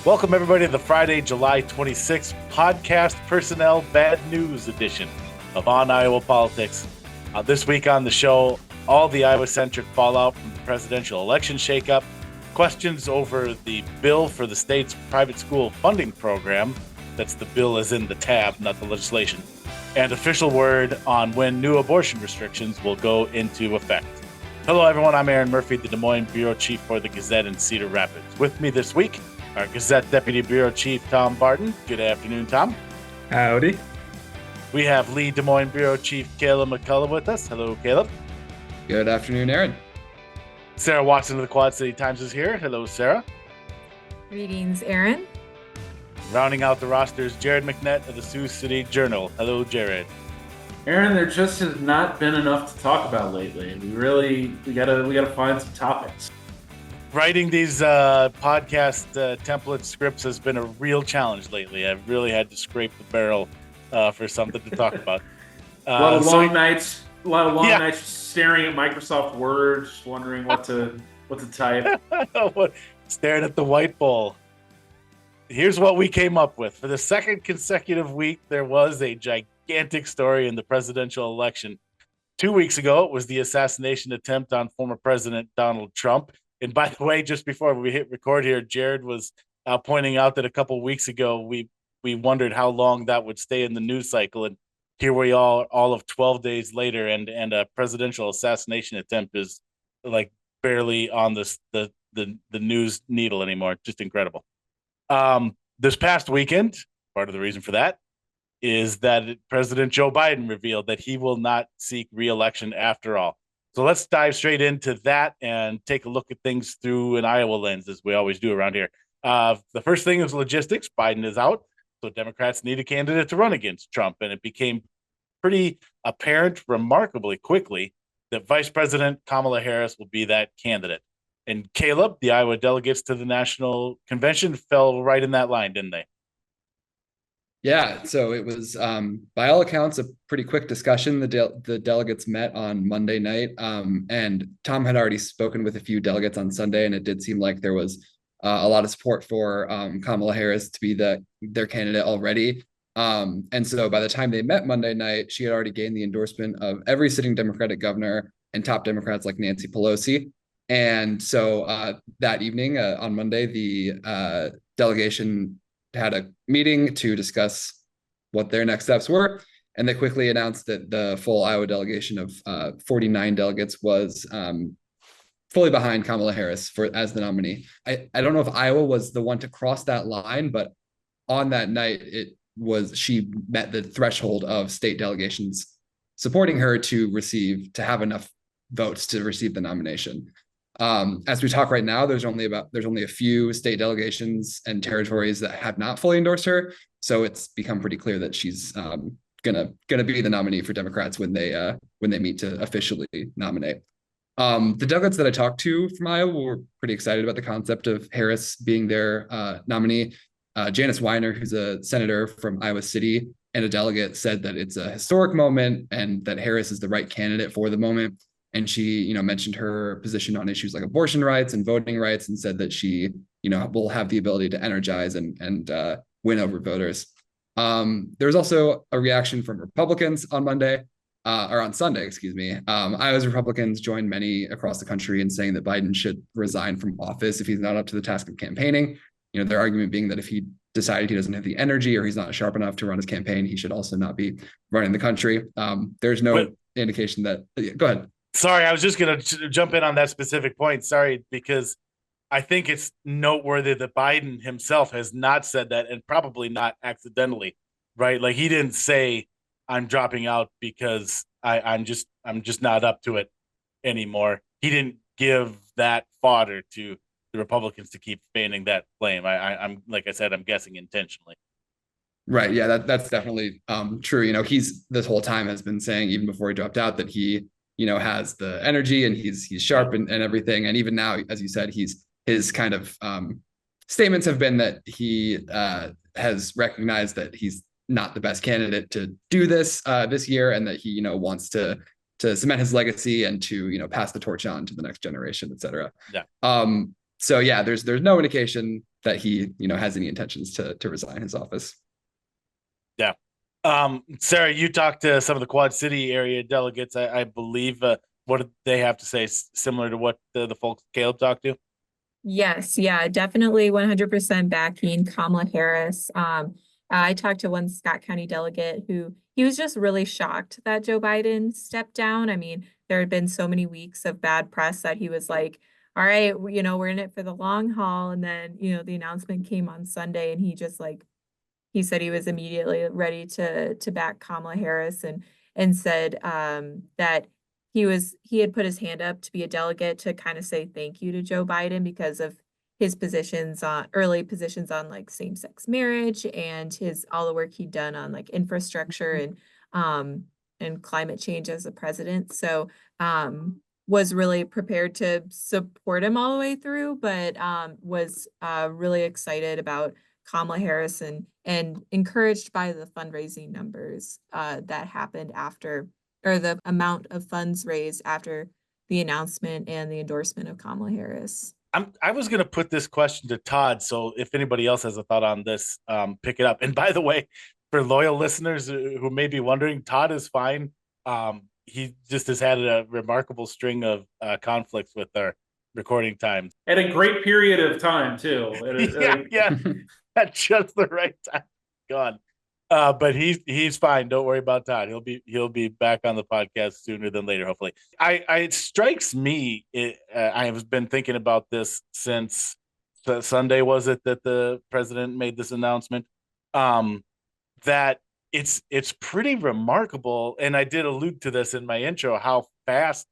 Welcome, everybody, to the Friday, July 26th podcast personnel bad news edition of On Iowa Politics. This week on the show, all the Iowa-centric fallout from the presidential election shakeup, questions over the bill for the state's private school funding program. That's the bill as in the tab, not the legislation. And official word on when new abortion restrictions will go into effect. Hello, everyone. I'm Erin.murphy, the Des Moines Bureau Chief for the Gazette in Cedar Rapids. With me this week, our Gazette Deputy Bureau Chief, Tom Barton. Good afternoon, Tom. Howdy. We have Lee Des Moines Bureau Chief Caleb McCullough with us. Hello, Caleb. Good afternoon, Erin. Sarah Watson of the Quad City Times is here. Hello, Sarah. Greetings, Erin. Rounding out the rosters, Jared McNett of the Sioux City Journal. Hello, Jared. Erin, there just has not been enough to talk about lately. We gotta find some topics. Writing these podcast template scripts has been a real challenge lately. I've really had to scrape the barrel for something to talk about. A lot of long nights staring at Microsoft Word, just wondering what to type. Staring at the white ball. Here's what we came up with. For the second consecutive week, there was a gigantic story in the presidential election. 2 weeks ago, it was the assassination attempt on former President Donald Trump. And by the way, just before we hit record here, Jared was pointing out that a couple of weeks ago, we wondered how long that would stay in the news cycle. And here we are, all of 12 days later, and a presidential assassination attempt is like barely on the news needle anymore. Just incredible. This past weekend, part of the reason for that is that President Joe Biden revealed that he will not seek re-election after all. So let's dive straight into that and take a look at things through an Iowa lens, as we always do around here. The first thing is logistics. Biden is out, so Democrats need a candidate to run against Trump. And it became pretty apparent remarkably quickly that Vice President Kamala Harris will be that candidate. And Caleb, the Iowa delegates to the national convention, fell right in that line, didn't they? Yeah, so it was, by all accounts, a pretty quick discussion. The delegates met on Monday night, and Tom had already spoken with a few delegates on Sunday, and it did seem like there was a lot of support for Kamala Harris to be their candidate already. And so by the time they met Monday night, she had already gained the endorsement of every sitting Democratic governor and top Democrats like Nancy Pelosi. And so that evening on Monday, the delegation had a meeting to discuss what their next steps were. And they quickly announced that the full Iowa delegation of 49 delegates was fully behind Kamala Harris as the nominee. I don't know if Iowa was the one to cross that line, but on that night, she met the threshold of state delegations supporting her to have enough votes to receive the nomination. As we talk right now, there's only a few state delegations and territories that have not fully endorsed her. So it's become pretty clear that she's gonna be the nominee for Democrats when they meet to officially nominate. The delegates that I talked to from Iowa were pretty excited about the concept of Harris being their nominee. Janice Weiner, who's a senator from Iowa City and a delegate, said that it's a historic moment and that Harris is the right candidate for the moment. And she, mentioned her position on issues like abortion rights and voting rights, and said that she, will have the ability to energize and win over voters. There was also a reaction from Republicans on Sunday, excuse me. Iowa's Republicans joined many across the country in saying that Biden should resign from office if he's not up to the task of campaigning. Their argument being that if he decided he doesn't have the energy or he's not sharp enough to run his campaign, he should also not be running the country. There's no indication that. Go ahead. Sorry, I was just going to jump in on that specific point. Sorry, because I think it's noteworthy that Biden himself has not said that, and probably not accidentally, right? Like, he didn't say, I'm dropping out because I'm just not up to it anymore. He didn't give that fodder to the Republicans to keep fanning that flame. I'm like I said, I'm guessing intentionally. Right. Yeah, that's definitely true. He's this whole time has been saying, even before he dropped out, that he has the energy and he's sharp and everything. And even now, as you said, his kind of statements have been that he has recognized that he's not the best candidate to do this this year, and that he wants to cement his legacy and to pass the torch on to the next generation, et cetera. Yeah. So yeah, there's no indication that he, has any intentions to resign his office. Yeah. Sarah, you talked to some of the Quad City area delegates, I believe. What did they have to say? Similar to what the folks Caleb talked to? Yes, yeah, definitely 100% backing Kamala Harris. I talked to one Scott County delegate who he was just really shocked that Joe Biden stepped down. I mean, there had been so many weeks of bad press that he was like, all right, we're in it for the long haul. And then, the announcement came on Sunday and he just like he said he was immediately ready to back Kamala Harris and said that he had put his hand up to be a delegate to kind of say thank you to Joe Biden because of his early positions on like same-sex marriage and his all the work he'd done on like infrastructure and climate change as a president. So was really prepared to support him all the way through, but was really excited about Kamala Harris and encouraged by the fundraising numbers that happened after, or the amount of funds raised after the announcement and the endorsement of Kamala Harris. I was going to put this question to Todd, so if anybody else has a thought on this, pick it up. And by the way, for loyal listeners who may be wondering, Todd is fine. He just has had a remarkable string of conflicts with our recording time. At a great period of time, too. Yeah. At just the right time. God. But he's fine. Don't worry about Todd. He'll be back on the podcast sooner than later, hopefully. It strikes me. I have been thinking about this since Sunday. Was it that the president made this announcement? That it's pretty remarkable, and I did allude to this in my intro, how fast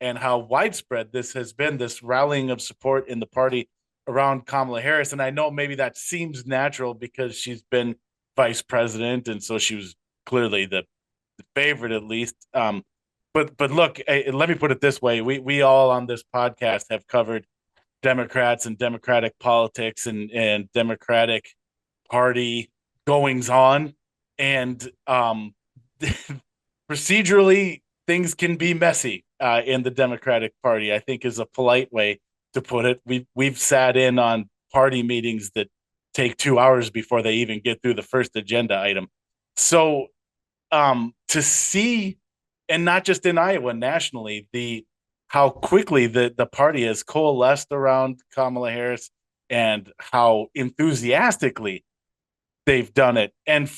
and how widespread this has been. This rallying of support in the party around Kamala Harris. And I know maybe that seems natural because she's been vice president, and so she was clearly the favorite, at least. But look, let me put it this way: we all on this podcast have covered Democrats and Democratic politics and Democratic Party goings on, and procedurally things can be messy in the Democratic Party, I think, is a polite way to put it. We've sat in on party meetings that take 2 hours before they even get through the first agenda item. So to see, and not just in Iowa, nationally, how quickly the party has coalesced around Kamala Harris and how enthusiastically they've done it. And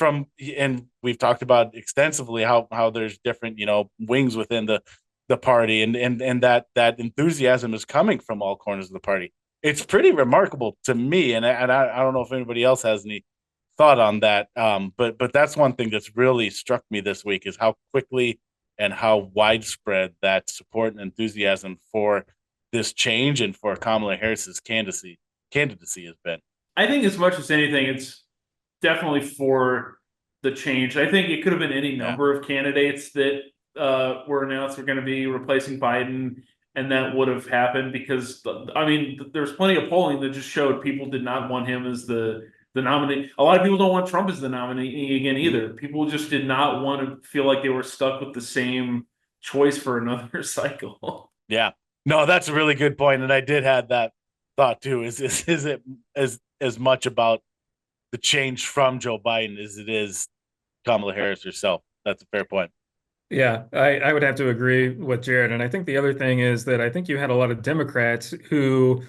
we've talked about extensively how there's different, wings within the party, and that enthusiasm is coming from all corners of the party. It's pretty remarkable to me, and I don't know if anybody else has any thought on that. But that's one thing that's really struck me this week is how quickly and how widespread that support and enthusiasm for this change and for Kamala Harris's candidacy has been. I think as much as anything, it's definitely for the change. I think it could have been any number of candidates that were announced were going to be replacing Biden, and that would have happened because, I mean, there's plenty of polling that just showed people did not want him as the nominee. A lot of people don't want Trump as the nominee again either. People just did not want to feel like they were stuck with the same choice for another cycle. Yeah, no, that's a really good point, and I did have that thought too. Is it as much about the change from Joe Biden as it is Kamala Harris herself? That's a fair point. Yeah, I would have to agree with Jared. And I think the other thing is that I think you had a lot of Democrats who,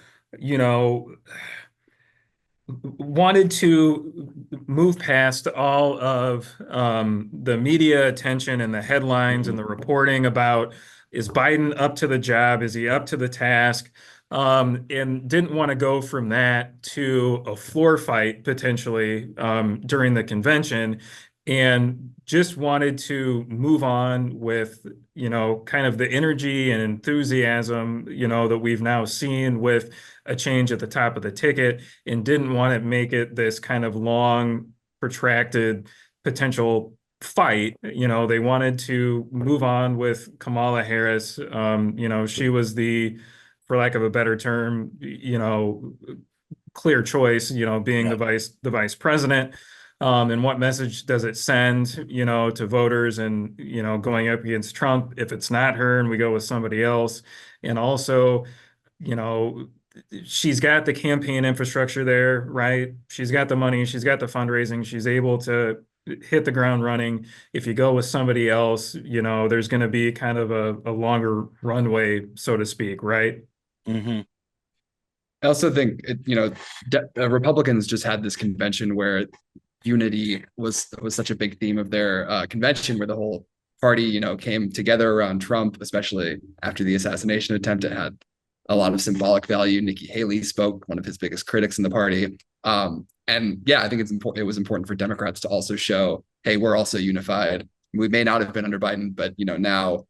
wanted to move past all of the media attention and the headlines and the reporting about, is Biden up to the job? Is he up to the task? And didn't want to go from that to a floor fight potentially during the convention, and just wanted to move on with, kind of the energy and enthusiasm, that we've now seen with a change at the top of the ticket, and didn't want to make it this kind of long, protracted potential fight. They wanted to move on with Kamala Harris. She was for lack of a better term, clear choice, being the vice president. And what message does it send, to voters and, going up against Trump if it's not her and we go with somebody else? And also, she's got the campaign infrastructure there, right? She's got the money, she's got the fundraising, she's able to hit the ground running. If you go with somebody else, there's going to be kind of a longer runway, so to speak, right? Mm-hmm. I also think Republicans just had this convention where unity was such a big theme of their convention, where the whole party came together around Trump, especially after the assassination attempt. It had a lot of symbolic value. Nikki Haley spoke, one of his biggest critics in the party. And yeah, I think it was important for Democrats to also show, hey, we're also unified. We may not have been under Biden, but now,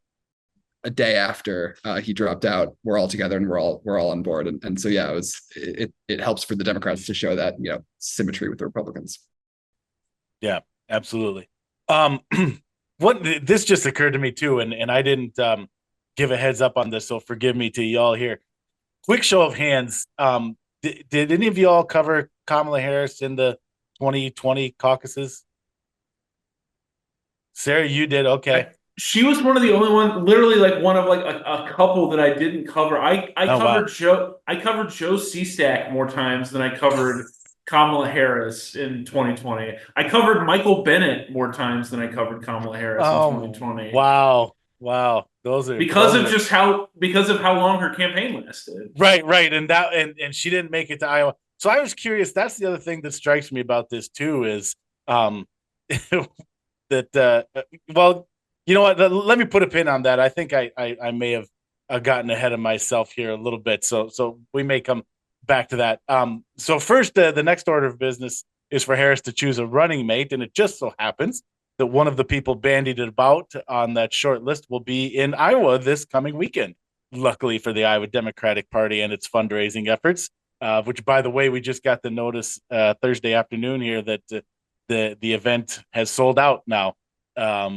a day after he dropped out, we're all together and we're all on board. And so yeah, it helps for the Democrats to show that symmetry with the Republicans. Yeah, absolutely. What this just occurred to me too, and I didn't give a heads up on this, so forgive me to y'all here. Quick show of hands. Did any of y'all cover Kamala Harris in the 2020 caucuses? Sarah, you did. Okay. She was one of the only one, literally like one of like a couple that I didn't cover. I covered Joe. I covered Joe Stack more times than I covered Kamala Harris in 2020. I covered Michael Bennett more times than I covered Kamala Harris in 2020. Wow. Those of how long her campaign lasted. Right. And she didn't make it to Iowa. So I was curious. That's the other thing that strikes me about this too is that well, you know what? Let me put a pin on that. I think I may have gotten ahead of myself here a little bit. So we may come back to that. So first, the next order of business is for Harris to choose a running mate, and it just so happens that one of the people bandied about on that short list will be in Iowa this coming weekend. Luckily for the Iowa Democratic Party and its fundraising efforts, which, by the way, we just got the notice Thursday afternoon here that the event has sold out now.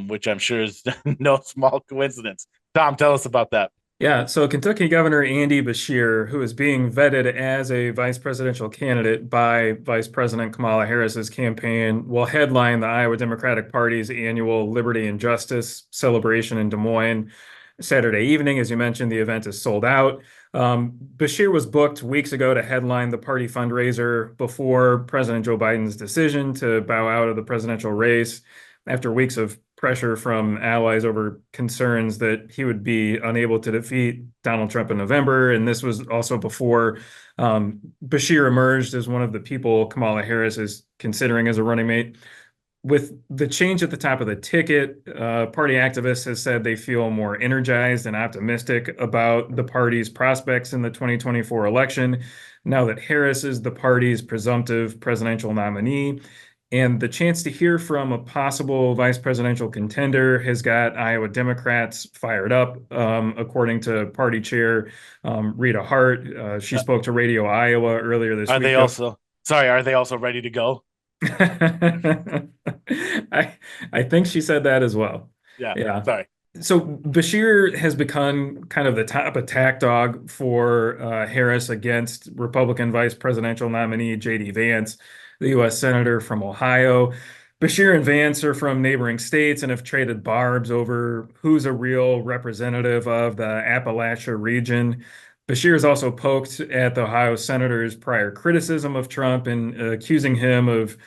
Which I'm sure is no small coincidence. Tom, tell us about that. Yeah, so Kentucky Governor Andy Beshear, who is being vetted as a vice presidential candidate by Vice President Kamala Harris's campaign, will headline the Iowa Democratic Party's annual Liberty and Justice celebration in Des Moines Saturday evening. As you mentioned, the event is sold out. Beshear was booked weeks ago to headline the party fundraiser before President Joe Biden's decision to bow out of the presidential race, after weeks of pressure from allies over concerns that he would be unable to defeat Donald Trump in November. And this was also before Beshear emerged as one of the people Kamala Harris is considering as a running mate. With the change at the top of the ticket, party activists have said they feel more energized and optimistic about the party's prospects in the 2024 election, now that Harris is the party's presumptive presidential nominee. And the chance to hear from a possible vice presidential contender has got Iowa Democrats fired up, according to party chair Rita Hart. She spoke to Radio Iowa earlier this week. Are they also ready to go? I think she said that as well. Yeah. Sorry. So Beshear has become kind of the top attack dog for Harris against Republican vice presidential nominee J.D. Vance, the U.S. Senator from Ohio. Beshear and Vance are from neighboring states and have traded barbs over who's a real representative of the Appalachia region. Beshear has also poked at the Ohio senator's prior criticism of Trump and accusing him of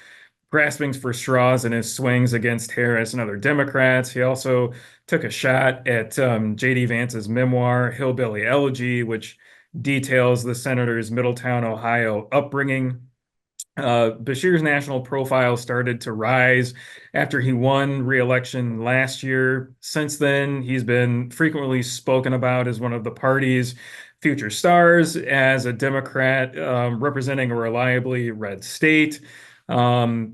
grasping for straws in his swings against Harris and other Democrats. He also took a shot at J.D. Vance's memoir, Hillbilly Elegy, which details the senator's Middletown, Ohio upbringing. Beshear's national profile started to rise after he won re-election last year. Since then, he's been frequently spoken about as one of the party's future stars, as a Democrat representing a reliably red state. Beshear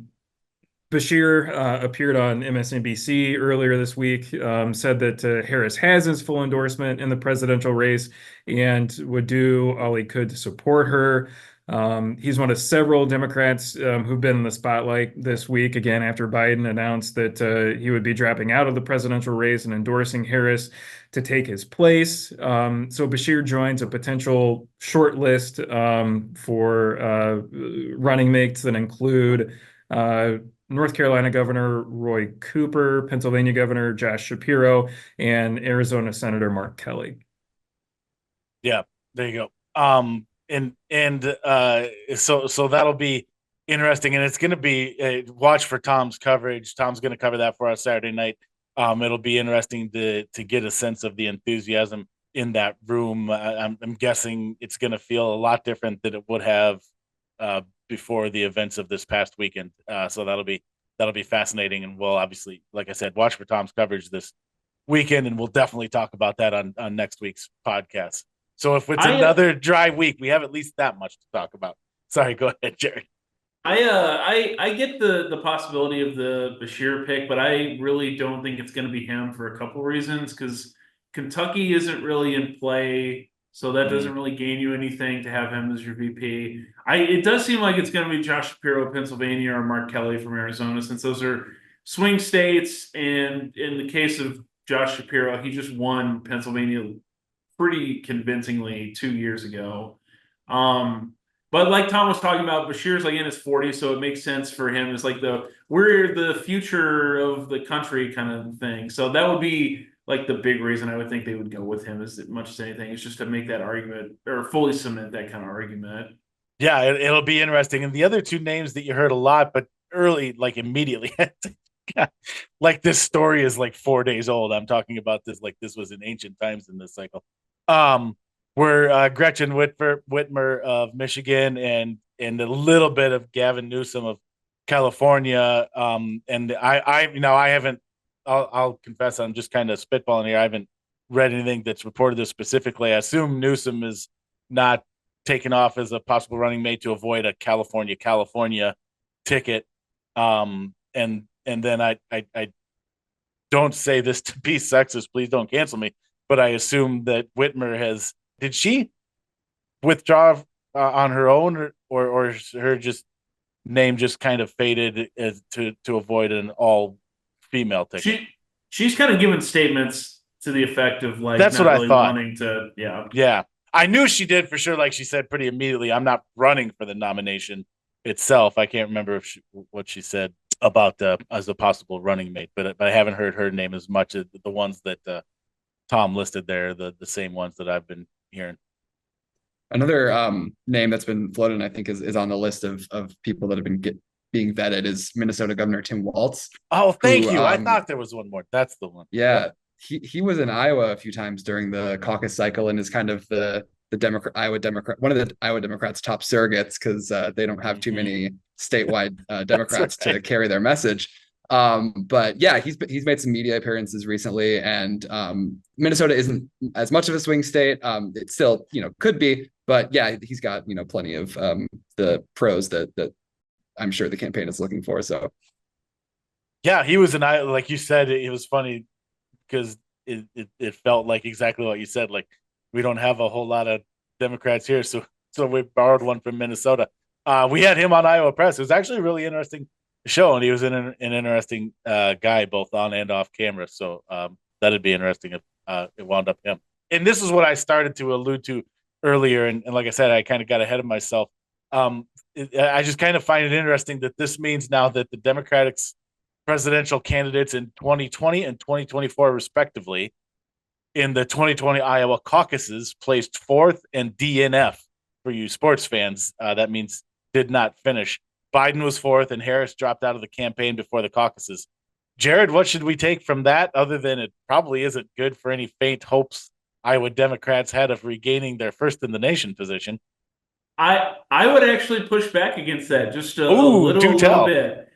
appeared on MSNBC earlier this week, said that Harris has his full endorsement in the presidential race and would do all he could to support her. He's one of several Democrats who've been in the spotlight this week, again, after Biden announced that he would be dropping out of the presidential race and endorsing Harris to take his place. So Beshear joins a potential short list for running mates that include North Carolina Governor Roy Cooper, Pennsylvania Governor Josh Shapiro, and Arizona Senator Mark Kelly. Yeah, there you go. so that'll be interesting, and it's going to be watch for Tom's coverage. Tom's going to cover that for us Saturday night. It'll be interesting to get a sense of the enthusiasm in that room. I'm guessing it's going to feel a lot different than it would have before the events of this past weekend. So that'll be fascinating, and we'll obviously, like I said, watch for Tom's coverage this weekend, and we'll definitely talk about that on next week's podcast. So if it's another dry week, we have at least that much to talk about. Sorry, go ahead, Jared. I get the possibility of the Bashir pick, but I really don't think it's going to be him for a couple reasons. Because Kentucky isn't really in play, so that doesn't really gain you anything to have him as your VP. It does seem like it's going to be Josh Shapiro of Pennsylvania or Mark Kelly from Arizona, since those are swing states. And in the case of Josh Shapiro, he just won Pennsylvania pretty convincingly 2 years ago. But like Tom was talking about, Bashir's like in his 40s, so it makes sense for him. It's like we're the future of the country kind of thing. So that would be like the big reason I would think they would go with him as much as anything. It's just to make that argument or fully cement that kind of argument. Yeah, it'll be interesting. And the other two names that you heard a lot, but early, like immediately, like this story is like 4 days old. I'm talking about this like this was in ancient times in this cycle. We're Gretchen Whitmer of Michigan and a little bit of Gavin Newsom of California. And I haven't. I'll confess, I'm just kind of spitballing here. I haven't read anything that's reported this specifically. I assume Newsom is not taken off as a possible running mate to avoid a California ticket. And then I don't say this to be sexist. Please don't cancel me. But I assume that Whitmer did she withdraw on her own, or her just name just kind of faded as to avoid an all female ticket? She's kind of given statements to the effect of like that's not what really I thought. Wanting to, yeah. I knew she did for sure. Like she said pretty immediately, I'm not running for the nomination itself. I can't remember what she said about as a possible running mate, but I haven't heard her name as much as the ones that Tom listed there, the same ones that I've been hearing. Another name that's been floated, I think, is on the list of people that have been being vetted is Minnesota Governor Tim Walz. Oh, thank you. I thought there was one more. That's the one. Yeah, he was in Iowa a few times during the caucus cycle and is kind of the Iowa Democrat, one of the Iowa Democrats' top surrogates because they don't have too many statewide Democrats to carry their message. But yeah, he's made some media appearances recently, and Minnesota isn't as much of a swing state. It still, could be, but yeah, he's got, plenty of the pros that I'm sure the campaign is looking for. So yeah, he was like you said, it was funny because it felt like exactly what you said. Like we don't have a whole lot of Democrats here, so we borrowed one from Minnesota. We had him on Iowa Press. It was actually a really interesting show, and he was an interesting guy both on and off camera. So that'd be interesting if it wound up him. And this is what I started to allude to earlier, and like I said, I kind of got ahead of myself. I just kind of find it interesting that this means now that the Democratic's presidential candidates in 2020 and 2024, respectively, in the 2020 Iowa caucuses, placed fourth and DNF for you sports fans. That means did not finish. Biden was fourth, and Harris dropped out of the campaign before the caucuses. Jared, what should we take from that, other than it probably isn't good for any faint hopes Iowa Democrats had of regaining their first in the nation position? I would actually push back against that just a little bit.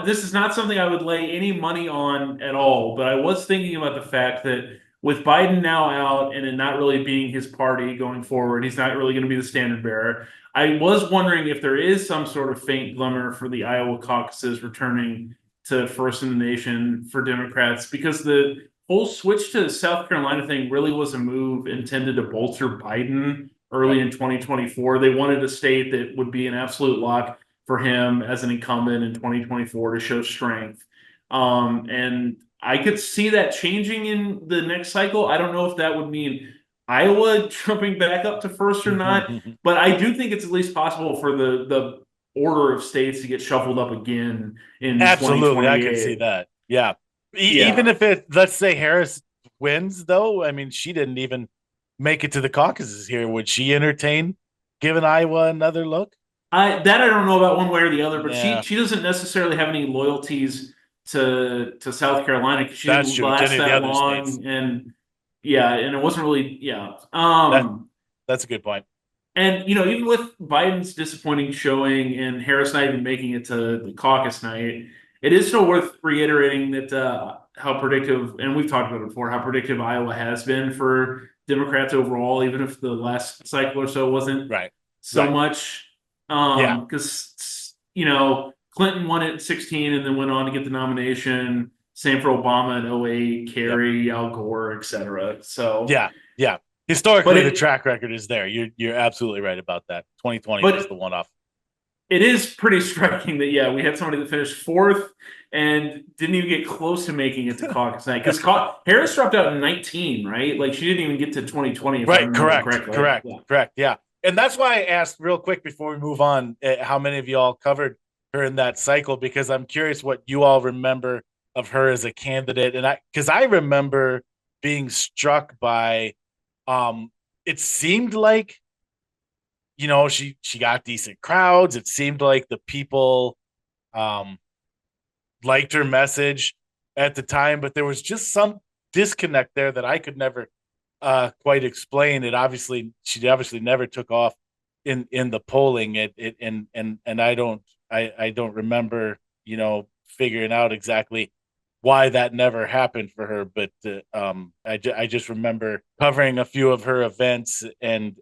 This is not something I would lay any money on at all, but I was thinking about the fact that with Biden now out and it not really being his party going forward, he's not really going to be the standard bearer. I was wondering if there is some sort of faint glimmer for the Iowa caucuses returning to first in the nation for Democrats, because the whole switch to the South Carolina thing really was a move intended to bolster Biden early in 2024. They wanted a state that would be an absolute lock for him as an incumbent in 2024 to show strength. And I could see that changing in the next cycle. I don't know if that would mean Iowa jumping back up to first or not, but I do think it's at least possible for the order of states to get shuffled up again in absolutely. I can see that. Yeah. Even if let's say Harris wins, though, I mean, she didn't even make it to the caucuses here. Would she entertain giving Iowa another look? I don't know about one way or the other, but Yeah. she doesn't necessarily have any loyalties to South Carolina because she That's didn't true. To last any of the that other long, states. and and it wasn't really That's a good point. And even with Biden's disappointing showing and Harris not even making it to the caucus night, it is still worth reiterating that how predictive, and we've talked about it before, how predictive Iowa has been for Democrats overall, even if the last cycle or so wasn't Right. so Right. much. Yeah. Because Clinton won it in 2016 and then went on to get the nomination. Same for Obama in 2008, Kerry, Al Gore, etc. So yeah. Historically, But the track record is there. You're absolutely right about that. 2020 But- was the one-off. it is pretty striking that we had somebody that finished fourth and didn't even get close to making it to caucus night because Harris dropped out in 19, right? Like she didn't even get to 2020 if I Right. remember Correct. correctly. Correct. Yeah. And that's why I asked real quick before we move on, how many of you all covered her in that cycle, because I'm curious what you all remember of her as a candidate. And because I remember being struck by, it seemed like, she got decent crowds. It seemed like the people liked her message at the time, but there was just some disconnect there that I could never quite explain. She obviously never took off in the polling. And I don't remember, figuring out exactly why that never happened for her. But I just remember covering a few of her events and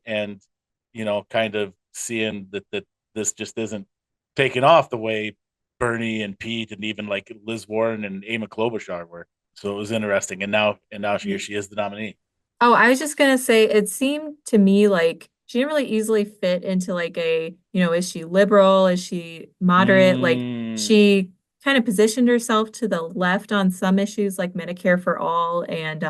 kind of seeing that this just isn't taking off the way Bernie and Pete and even like Liz Warren and Amy Klobuchar were. So it was interesting. And now here she is the nominee. Oh, I was just gonna say, it seemed to me like she didn't really easily fit into like is she liberal? Is she moderate? Like she kind of positioned herself to the left on some issues like Medicare for all and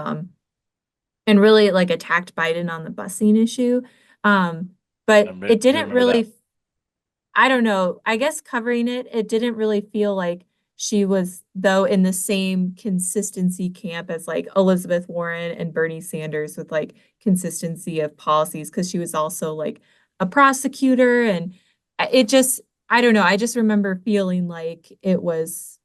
really like attacked Biden on the busing issue. But it didn't really, I don't know, I guess covering it didn't really feel like she was, though, in the same consistency camp as like Elizabeth Warren and Bernie Sanders with like consistency of policies, because she was also like a prosecutor. And it just, I don't know, I just remember feeling like it was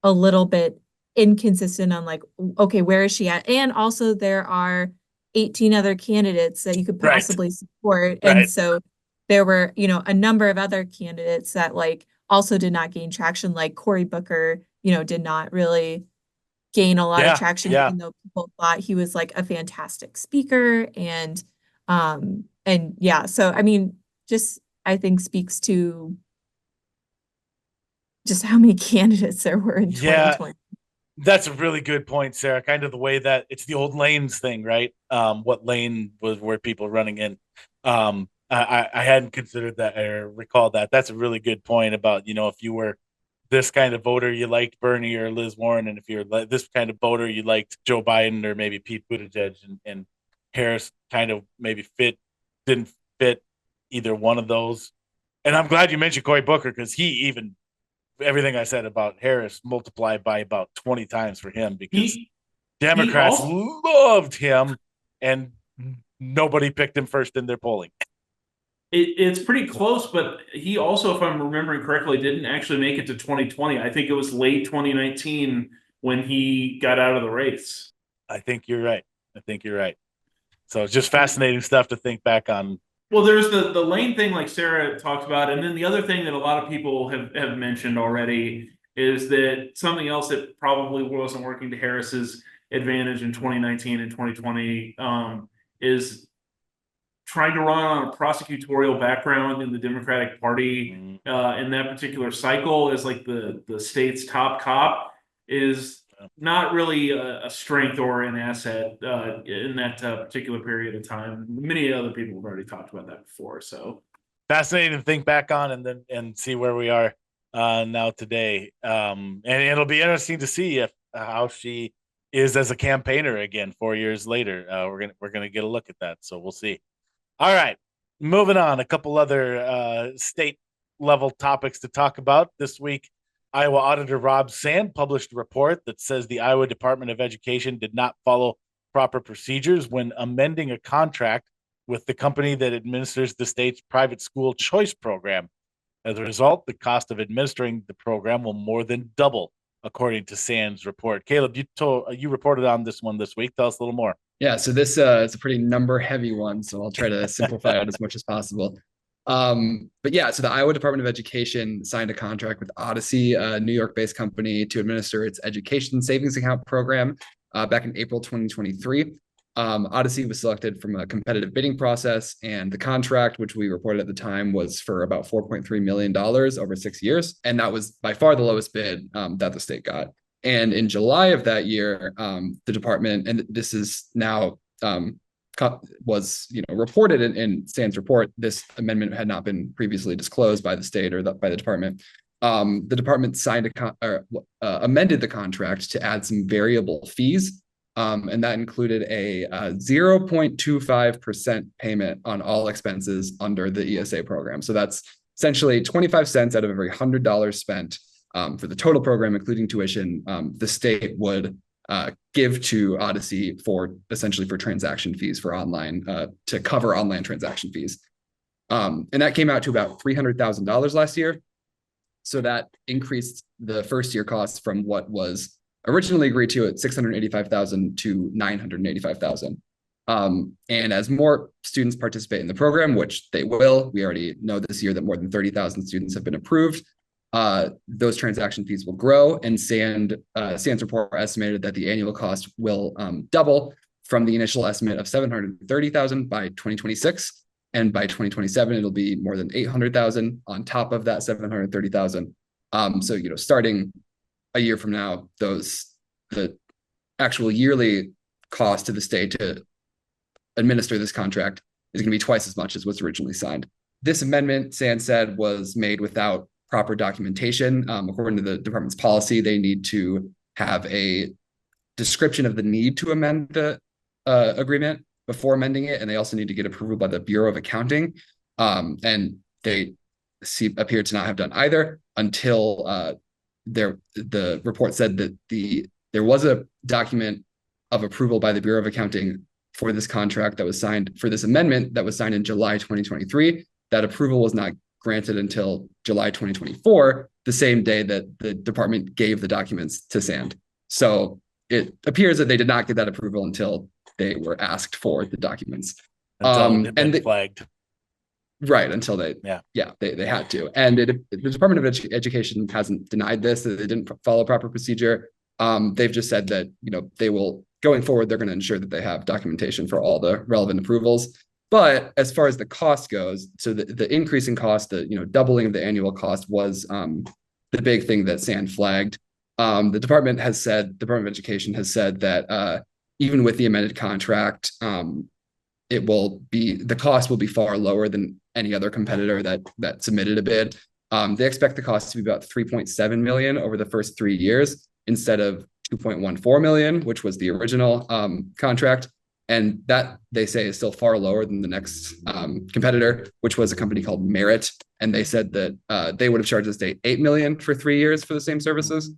a little bit inconsistent on like, okay, where is she at? And also there are 18 other candidates that you could possibly support. And so there were, a number of other candidates that like also did not gain traction, like Cory Booker, did not really gain a lot of traction, even though people thought he was like a fantastic speaker. So I mean, just I think speaks to just how many candidates there were in 2020. That's a really good point, Sarah. Kind of the way that it's the old lanes thing, right? What lane were people running in? I hadn't considered that or recalled that. That's a really good point about, if you were this kind of voter, you liked Bernie or Liz Warren. And if you're this kind of voter, you liked Joe Biden or maybe Pete Buttigieg, and Harris kind of maybe didn't fit either one of those. And I'm glad you mentioned Cory Booker, because he even, everything I said about Harris multiplied by about 20 times for him, because Democrats loved him and nobody picked him first in their polling. It's pretty close, but he also, if I'm remembering correctly, didn't actually make it to 2020. I think it was late 2019 when he got out of the race. I think you're right. So it's just fascinating stuff to think back on. Well, there's the lane thing like Sarah talked about. And then the other thing that a lot of people have mentioned already is that something else that probably wasn't working to Harris's advantage in 2019 and 2020 is trying to run on a prosecutorial background in the Democratic Party in that particular cycle as like the state's top cop is not really a strength or an asset in that particular period of time. Many other people have already talked about that before. So fascinating to think back on and see where we are now today. And it'll be interesting to see how she is as a campaigner again 4 years later. We're gonna get a look at that, so we'll see. All right, moving on. A couple other state level topics to talk about this week. Iowa Auditor Rob Sand published a report that says the Iowa Department of Education did not follow proper procedures when amending a contract with the company that administers the state's private school choice program. As a result, the cost of administering the program will more than double, according to SAN's report. Caleb, you reported on this one this week. Tell us a little more. Yeah, so this is a pretty number heavy one, so I'll try to simplify it as much as possible. But yeah, so the Iowa Department of Education signed a contract with Odyssey, a New York-based company, to administer its education savings account program back in April 2023. Odyssey was selected from a competitive bidding process, and the contract, which we reported at the time, was for about $4.3 million over 6 years. And that was by far the lowest bid that the state got. And in July of that year, the department, and this is now was reported in SAN's report, this amendment had not been previously disclosed by the state or by the department. The department signed amended the contract to add some variable fees. And that included a 0.25% payment on all expenses under the ESA program. So that's essentially 25 cents out of every $100 spent for the total program, including tuition, the state would give to Odyssey essentially for transaction fees for online, to cover online transaction fees. And that came out to about $300,000 last year. So that increased the first year costs from what was originally agreed to at $685,000 to $985,000. And as more students participate in the program, which they will, we already know this year that more than 30,000 students have been approved, those transaction fees will grow. And SAN's report estimated that the annual cost will double from the initial estimate of $730,000 by 2026. And by 2027, it'll be more than $800,000 on top of that $730,000. So, starting a year from now, the actual yearly cost to the state to administer this contract is going to be twice as much as what's originally signed. This amendment, SAN said, was made without proper documentation. According to the department's policy, they need to have a description of the need to amend the agreement before amending it, and they also need to get approval by the Bureau of Accounting. And they appear to not have done either until the report said that there was a document of approval by the Bureau of Accounting for this contract that was signed, for this amendment that was signed in July 2023. That approval was not granted until July 2024, the same day that the department gave the documents to SAN. So it appears that they did not get that approval until they were asked for the documents. Until and flagged. Right, until they had to. And the Department of Education hasn't denied this, that they didn't follow proper procedure. They've just said that, they will, going forward, they're going to ensure that they have documentation for all the relevant approvals. But as far as the cost goes, so the increase in cost, the doubling of the annual cost was the big thing that SAN flagged. The Department of Education has said that even with the amended contract, the cost will be far lower than any other competitor that submitted a bid. They expect the cost to be about $3.7 million over the first 3 years instead of $2.14 million, which was the original contract. And that, they say, is still far lower than the next competitor, which was a company called Merit. And they said that they would have charged the state $8 million for 3 years for the same services.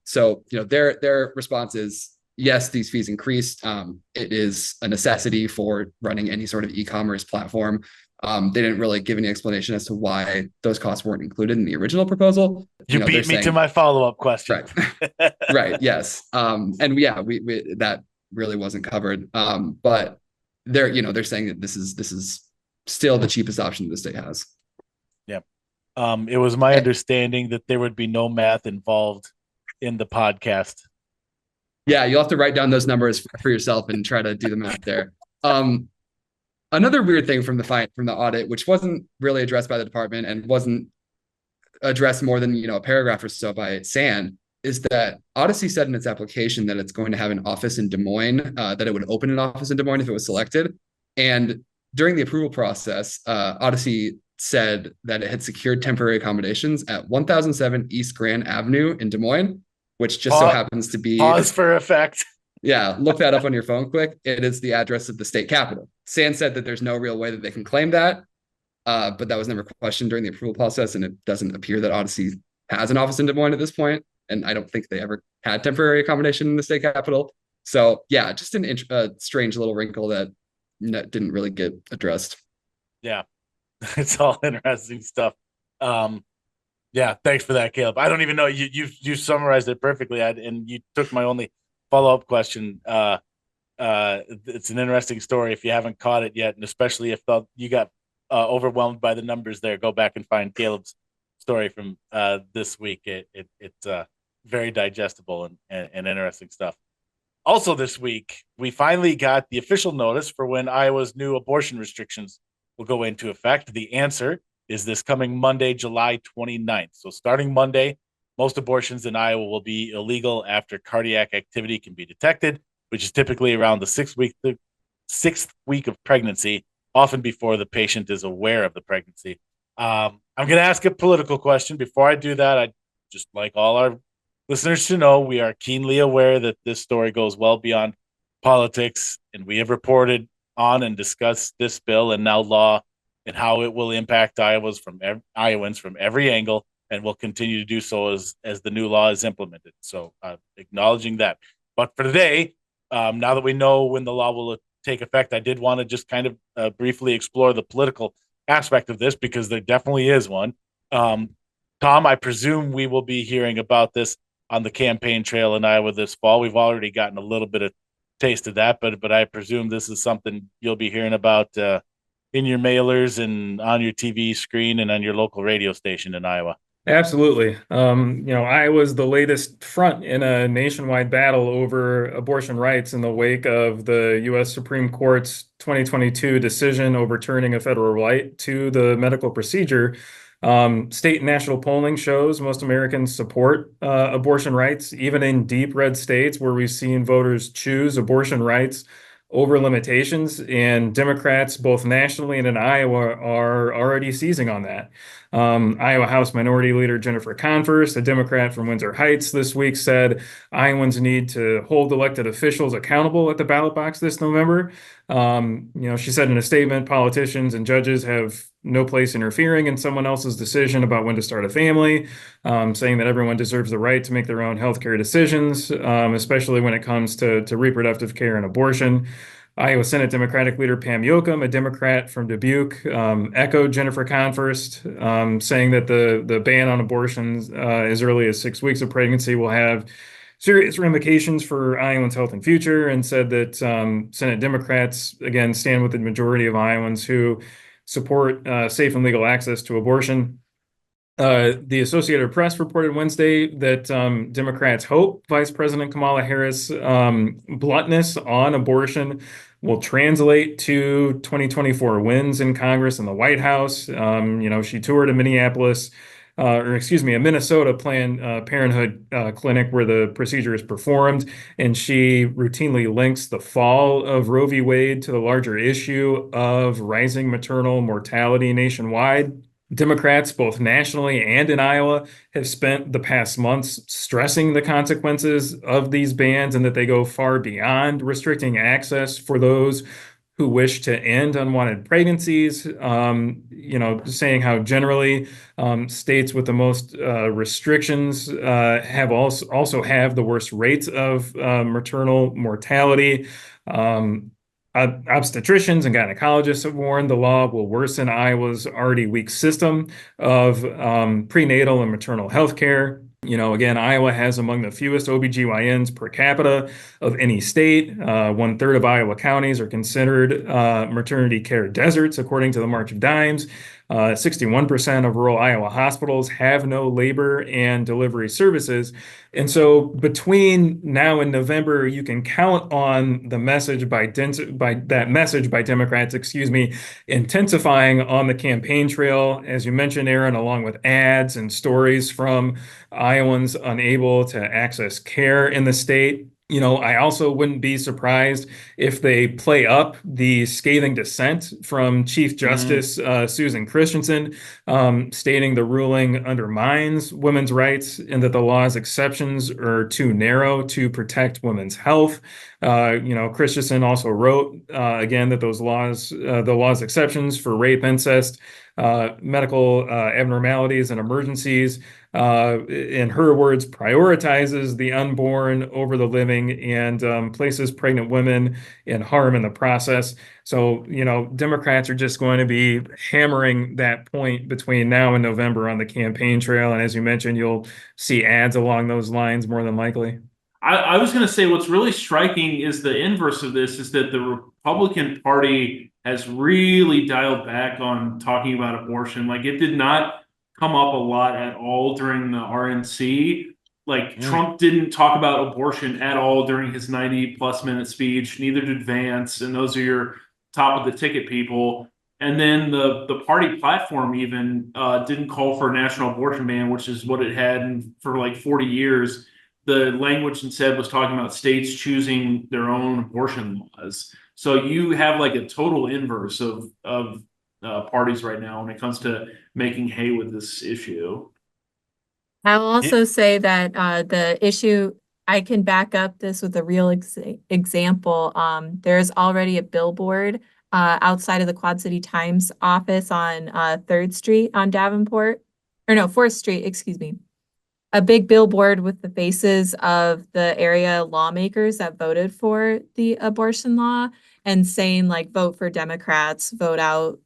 So their response is, yes, these fees increased. It is a necessity for running any sort of e-commerce platform. They didn't really give any explanation as to why those costs weren't included in the original proposal. You beat me to my follow-up question. Right. Right. Yes. And yeah, we that really wasn't covered. But they're saying that this is still the cheapest option the state has. Yeah. It was my understanding that there would be no math involved in the podcast. Yeah, you'll have to write down those numbers for yourself and try to do the math there. Another weird thing from the audit, which wasn't really addressed by the department and wasn't addressed more than a paragraph or so by SAN, is that Odyssey said in its application that it's going to have an office in Des Moines, that it would open an office in Des Moines if it was selected. And during the approval process, Odyssey said that it had secured temporary accommodations at 1007 East Grand Avenue in Des Moines, which just so happens to be... Pause for effect. Yeah, look that up on your phone quick. It is the address of the state capitol. SAN said that there's no real way that they can claim that, but that was never questioned during the approval process, and it doesn't appear that Odyssey has an office in Des Moines at this point, and I don't think they ever had temporary accommodation in the state capitol. So yeah, just a strange little wrinkle that didn't really get addressed. Yeah, it's all interesting stuff. Yeah, thanks for that, Caleb. I don't even know, you summarized it perfectly, and you took my only follow-up question. It's an interesting story if you haven't caught it yet, and especially if you got overwhelmed by the numbers there, go back and find Caleb's story from this week. It's very digestible and interesting stuff. Also this week, we finally got the official notice for when Iowa's new abortion restrictions will go into effect. The answer is this coming Monday, July 29th. So starting Monday, most abortions in Iowa will be illegal after cardiac activity can be detected, which is typically around the sixth week of pregnancy, often before the patient is aware of the pregnancy. I'm going to ask a political question. Before I do that, I'd just like all our listeners to know we are keenly aware that this story goes well beyond politics, and we have reported on and discussed this bill and now law and how it will impact Iowans from every angle, and will continue to do so as the new law is implemented. So acknowledging that. But for today, now that we know when the law will take effect, I did want to just kind of briefly explore the political aspect of this, because there definitely is one. Tom, I presume we will be hearing about this on the campaign trail in Iowa this fall. We've already gotten a little bit of taste of that, but I presume this is something you'll be hearing about in your mailers and on your TV screen and on your local radio station in Iowa. Absolutely. Iowa's the latest front in a nationwide battle over abortion rights in the wake of the U.S. Supreme Court's 2022 decision overturning a federal right to the medical procedure. State and national polling shows most Americans support abortion rights, even in deep red states where we've seen voters choose abortion rights over limitations, and Democrats, both nationally and in Iowa, are already seizing on that. Iowa House Minority Leader Jennifer Converse, a Democrat from Windsor Heights, this week said Iowans need to hold elected officials accountable at the ballot box this November. She said in a statement, politicians and judges have no place interfering in someone else's decision about when to start a family, saying that everyone deserves the right to make their own healthcare decisions, especially when it comes to reproductive care and abortion. Iowa Senate Democratic Leader Pam Yoakum, a Democrat from Dubuque, echoed Jennifer Converse, saying that the ban on abortions as early as 6 weeks of pregnancy will have serious ramifications for Iowans' health and future, and said that Senate Democrats, again, stand with the majority of Iowans who support safe and legal access to abortion. The Associated Press reported Wednesday that Democrats hope Vice President Kamala Harris' bluntness on abortion will translate to 2024 wins in Congress and the White House. She toured a Minnesota Planned Parenthood clinic where the procedure is performed, and she routinely links the fall of Roe v. Wade to the larger issue of rising maternal mortality nationwide. Democrats, both nationally and in Iowa, have spent the past months stressing the consequences of these bans and that they go far beyond restricting access for those who wish to end unwanted pregnancies, saying how generally states with the most restrictions have also have the worst rates of maternal mortality. Obstetricians and gynecologists have warned the law will worsen Iowa's already weak system of prenatal and maternal health care. Again, Iowa has among the fewest OBGYNs per capita of any state. 1/3 of Iowa counties are considered maternity care deserts, according to the March of Dimes. 61% of rural Iowa hospitals have no labor and delivery services. And so between now and November, you can count on the message by Democrats, intensifying on the campaign trail, as you mentioned, Erin, along with ads and stories from Iowans unable to access care in the state. I also wouldn't be surprised if they play up the scathing dissent from Chief Justice Susan Christensen, stating the ruling undermines women's rights and that the law's exceptions are too narrow to protect women's health. Christensen also wrote, again, that the law's exceptions for rape, incest, medical abnormalities and emergencies in her words, prioritizes the unborn over the living and places pregnant women in harm in the process. So, Democrats are just going to be hammering that point between now and November on the campaign trail. And as you mentioned, you'll see ads along those lines more than likely. I was going to say what's really striking is the inverse of this is that the Republican Party has really dialed back on talking about abortion. Like it did not come up a lot at all during the RNC. Like Trump didn't talk about abortion at all during his 90+ minute speech, neither did Vance. And those are your top of the ticket people. And then the party platform even didn't call for a national abortion ban, which is what it had for like 40 years. The language instead was talking about states choosing their own abortion laws. So you have like a total inverse of parties right now when it comes to making hay with this issue. I'll also say that the issue, I can back up this with a real example. There's already a billboard outside of the Quad City Times office on 3rd Street on Davenport, or no, 4th Street, excuse me. A big billboard with the faces of the area lawmakers that voted for the abortion law and saying like, vote for Democrats, vote out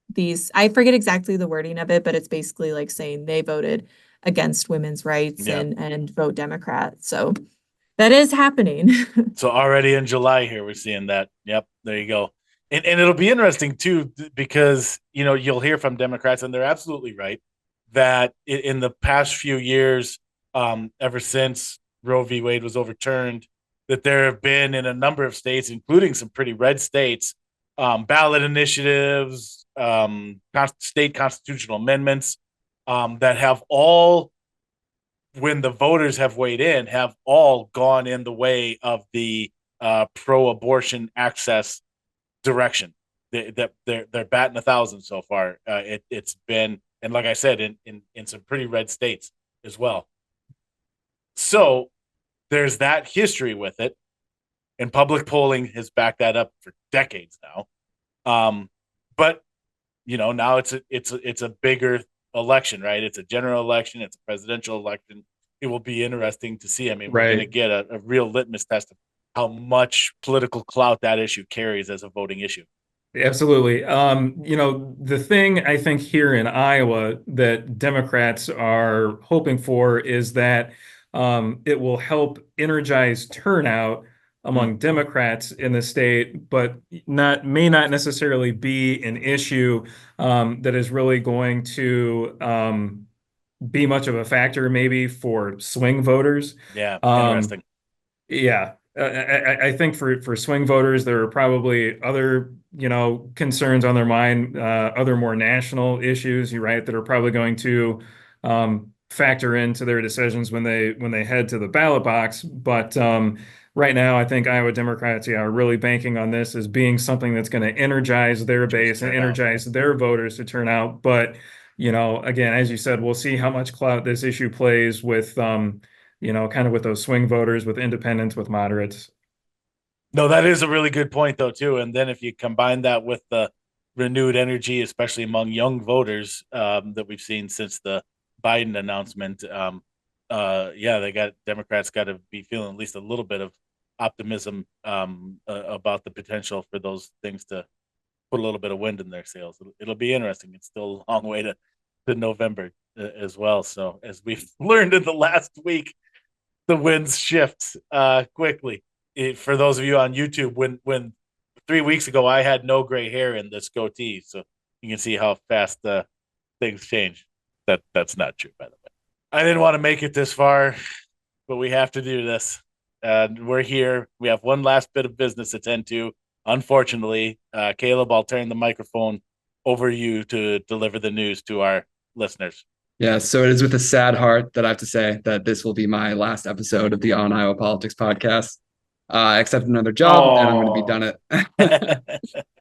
these, I forget exactly the wording of it, but it's basically like saying they voted against women's rights and vote Democrat. So that is happening. So already in July here, we're seeing that. Yep. There you go. And it'll be interesting too, because, you'll hear from Democrats and they're absolutely right that in the past few years, ever since Roe v. Wade was overturned, that there have been in a number of states, including some pretty red states, ballot initiatives, state constitutional amendments that have all, when the voters have weighed in, have all gone in the way of the pro-abortion access direction. They're batting 1,000 so far. It's been, and like I said, in some pretty red states as well. So there's that history with it, and public polling has backed that up for decades now. But now it's a bigger election, right? It's a general election. It's a presidential election. It will be interesting to see. I mean, we're going to get a real litmus test of how much political clout that issue carries as a voting issue. Absolutely. The thing I think here in Iowa that Democrats are hoping for is that it will help energize turnout among Democrats in the state, but may not necessarily be an issue that is really going to be much of a factor maybe for swing voters. Yeah, interesting. I think for swing voters, there are probably other, concerns on their mind, other more national issues, you're right, that are probably going to factor into their decisions when they head to the ballot box. But right now, I think Iowa Democrats are really banking on this as being something that's going to energize their base and energize their voters to turn out. But, again, as you said, we'll see how much clout this issue plays with kind of with those swing voters, with independents, with moderates. No, that is a really good point, though, too. And then if you combine that with the renewed energy, especially among young voters that we've seen since the Biden announcement, Democrats got to be feeling at least a little bit of optimism about the potential for those things to put a little bit of wind in their sails. It'll be interesting. It's still a long way to November as well. So as we've learned in the last week, the winds shift quickly. For those of you on YouTube, when 3 weeks ago I had no gray hair in this goatee, so you can see how fast things change. That's not true, by the way. I didn't want to make it this far, but we have to do this. We're here. We have one last bit of business to tend to. Unfortunately, Caleb, I'll turn the microphone over you to deliver the news to our listeners. Yeah, so it is with a sad heart that I have to say that this will be my last episode of the On Iowa Politics podcast. I accepted another job, and I'm going to be done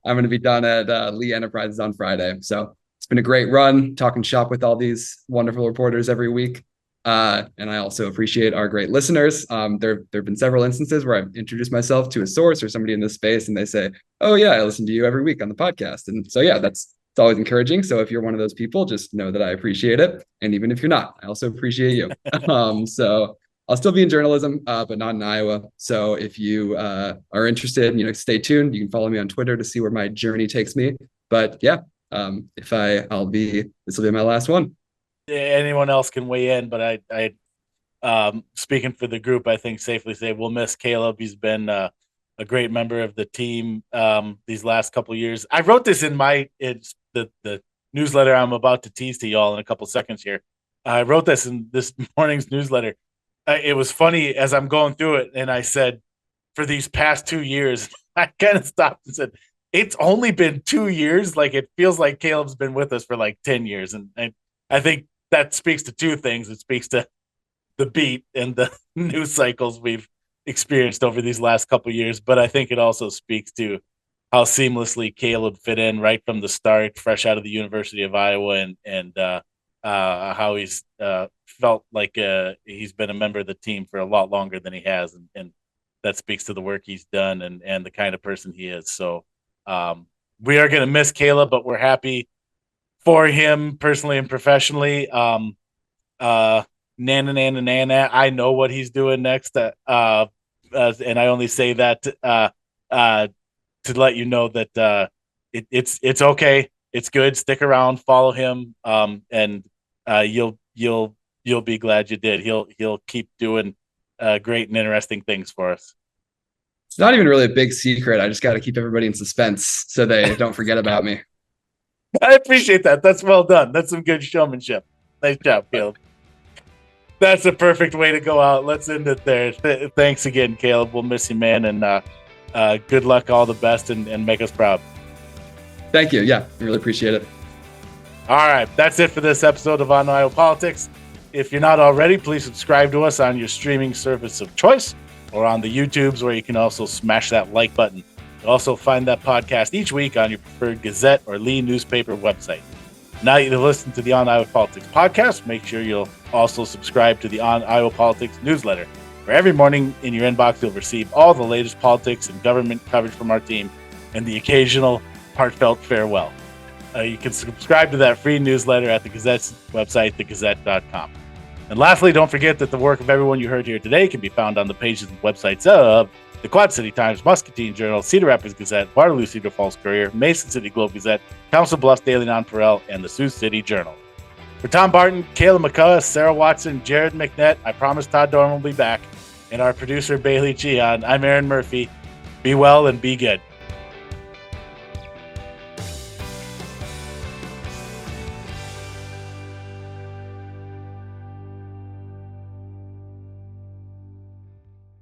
I'm going to be done at Lee Enterprises on Friday. So it's been a great run talking shop with all these wonderful reporters every week. And I also appreciate our great listeners. There have been several instances where I've introduced myself to a source or somebody in this space, and they say, "Oh yeah, I listen to you every week on the podcast." And so yeah, that's it's always encouraging. So if you're one of those people, just know that I appreciate it. And even if you're not, I also appreciate you. So I'll still be in journalism, but not in Iowa. So if you are interested, stay tuned. You can follow me on Twitter to see where my journey takes me. But yeah, this will be my last one. Anyone else can weigh in, but I speaking for the group, I think safely say we'll miss Caleb. He's been a great member of the team these last couple of years. I wrote this in the newsletter I'm about to tease to y'all in a couple seconds here. I wrote this in this morning's newsletter. It was funny as I'm going through it, and I said, for these past 2 years, I kind of stopped and said, it's only been 2 years. Like, it feels like Caleb's been with us for like 10 years. And I think that speaks to two things. It speaks to the beat and the news cycles we've experienced over these last couple of years. But I think it also speaks to how seamlessly Caleb fit in right from the start, fresh out of the University of Iowa, and how he's felt like he's been a member of the team for a lot longer than he has. And that speaks to the work he's done and the kind of person he is. So we are going to miss Caleb, but we're happy for him personally and professionally. Nana, I know what he's doing next. And I only say that to let you know that it's okay. It's good. Stick around, follow him, and you'll be glad you did. He'll keep doing great and interesting things for us. It's not even really a big secret. I just got to keep everybody in suspense so they don't forget about me. I appreciate that. That's well done. That's some good showmanship. Nice job, Caleb. That's a perfect way to go out. Let's end it there. Thanks again, Caleb. We'll miss you, man, and good luck, all the best, and make us proud. Thank you. Yeah, I really appreciate it. All right, that's it for this episode of On Iowa Politics. If you're not already, please subscribe to us on your streaming service of choice or on the YouTubes, where you can also smash that like button. You'll also find that podcast each week on your preferred Gazette or Lee newspaper website. Now that you've listened to the On Iowa Politics podcast, make sure you'll also subscribe to the On Iowa Politics newsletter, where every morning in your inbox you'll receive all the latest politics and government coverage from our team and the occasional heartfelt farewell. You can subscribe to that free newsletter at the Gazette's website, thegazette.com. And lastly, don't forget that the work of everyone you heard here today can be found on the pages and websites of the Quad City Times, Muscatine Journal, Cedar Rapids Gazette, Waterloo Cedar Falls Courier, Mason City Globe Gazette, Council Bluffs Daily Nonpareil, and the Sioux City Journal. For Tom Barton, Kayla McCullough, Sarah Watson, Jared McNett, I promise Todd Dorn will be back, and our producer Bailey.cichon, I'm Aaron Murphy. Be well and be good.